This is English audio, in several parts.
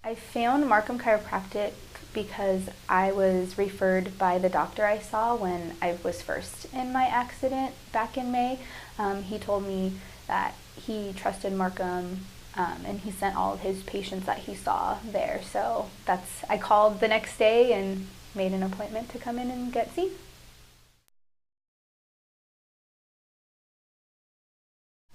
I found Marcum Chiropractic because I was referred by the doctor I saw when I was first in my accident back in May. He told me that he trusted Marcum and he sent all of his patients that he saw there. So I called the next day and made an appointment to come in and get seen.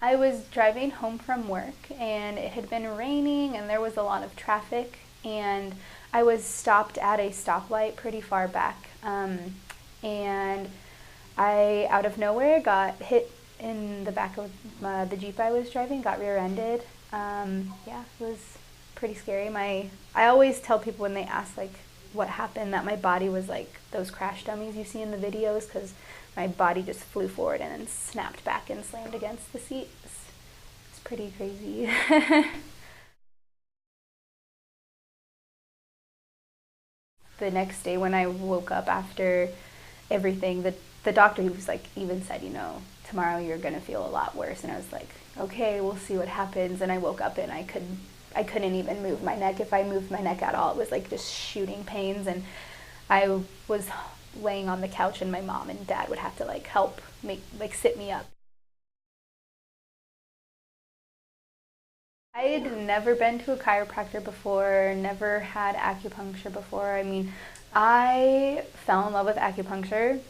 I was driving home from work and it had been raining and there was a lot of traffic, and I was stopped at a stoplight pretty far back, and I, out of nowhere, got hit in the back of the Jeep I was driving, got rear-ended. Yeah, it was pretty scary. I always tell people when they ask like what happened that my body was like those crash dummies you see in the videos, because my body just flew forward and then snapped back and slammed against the seat. It's pretty crazy. The next day when I woke up after everything, the doctor, he was like, even said, tomorrow you're gonna feel a lot worse. And I was like, okay, we'll see what happens. And I woke up and I couldn't even move my neck. If I moved my neck at all, it was like just shooting pains. And I was laying on the couch and my mom and dad would have to like help sit me up. I had never been to a chiropractor before, never had acupuncture before. I mean, I fell in love with acupuncture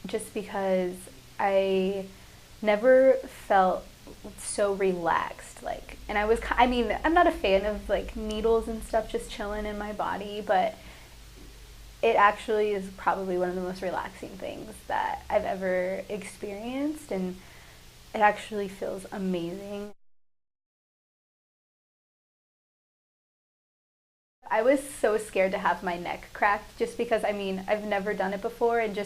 just because I never felt so relaxed. And I'm not a fan of like needles and stuff just chilling in my body, but it actually is probably one of the most relaxing things that I've ever experienced, and it actually feels amazing. I was so scared to have my neck cracked just because, I've never done it before, and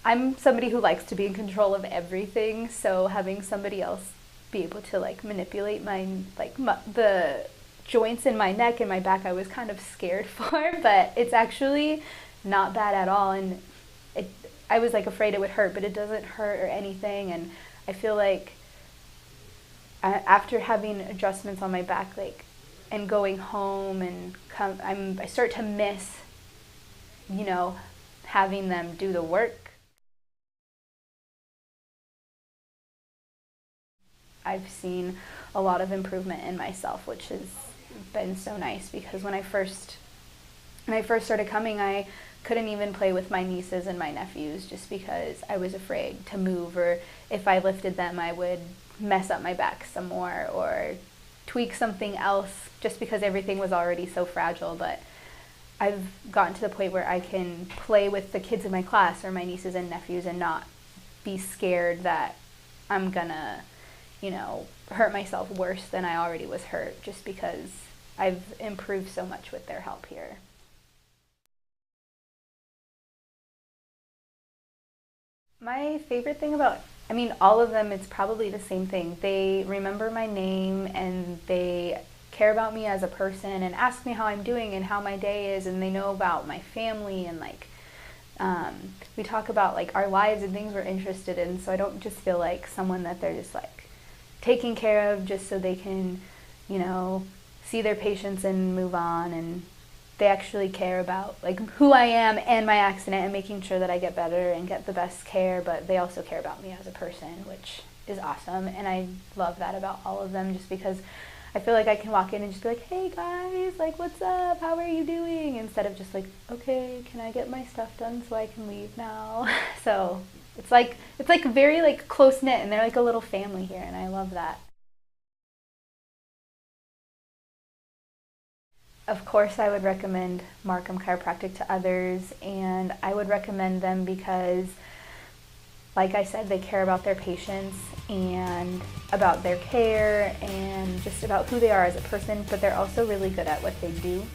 I'm somebody who likes to be in control of everything, so having somebody else be able to like manipulate the joints in my neck and my back, I was kind of scared for, but it's actually not bad at all. And I was like afraid it would hurt, but it doesn't hurt or anything. And I feel like after having adjustments on my back, and going home and I start to miss, having them do the work. I've seen a lot of improvement in myself, which has been so nice, because when I first started coming, I couldn't even play with my nieces and my nephews just because I was afraid to move, or if I lifted them, I would mess up my back some more or tweak something else just because everything was already so fragile. But I've gotten to the point where I can play with the kids in my class or my nieces and nephews and not be scared that I'm gonna, hurt myself worse than I already was hurt, just because I've improved so much with their help here. My favorite thing about, all of them, it's probably the same thing. They remember my name and they care about me as a person and ask me how I'm doing and how my day is, and they know about my family, and we talk about our lives and things we're interested in, so I don't just feel like someone that they're just taking care of just so they can, see their patients and move on. And they actually care about who I am and my accident and making sure that I get better and get the best care, but they also care about me as a person, which is awesome. And I love that about all of them, just because I feel like I can walk in and just be like, hey guys, what's up? How are you doing? Instead of just okay, can I get my stuff done so I can leave now? So it's very close knit, and they're like a little family here, and I love that. Of course, I would recommend Marcum Chiropractic to others, and I would recommend them because, like I said, they care about their patients and about their care and just about who they are as a person, but they're also really good at what they do.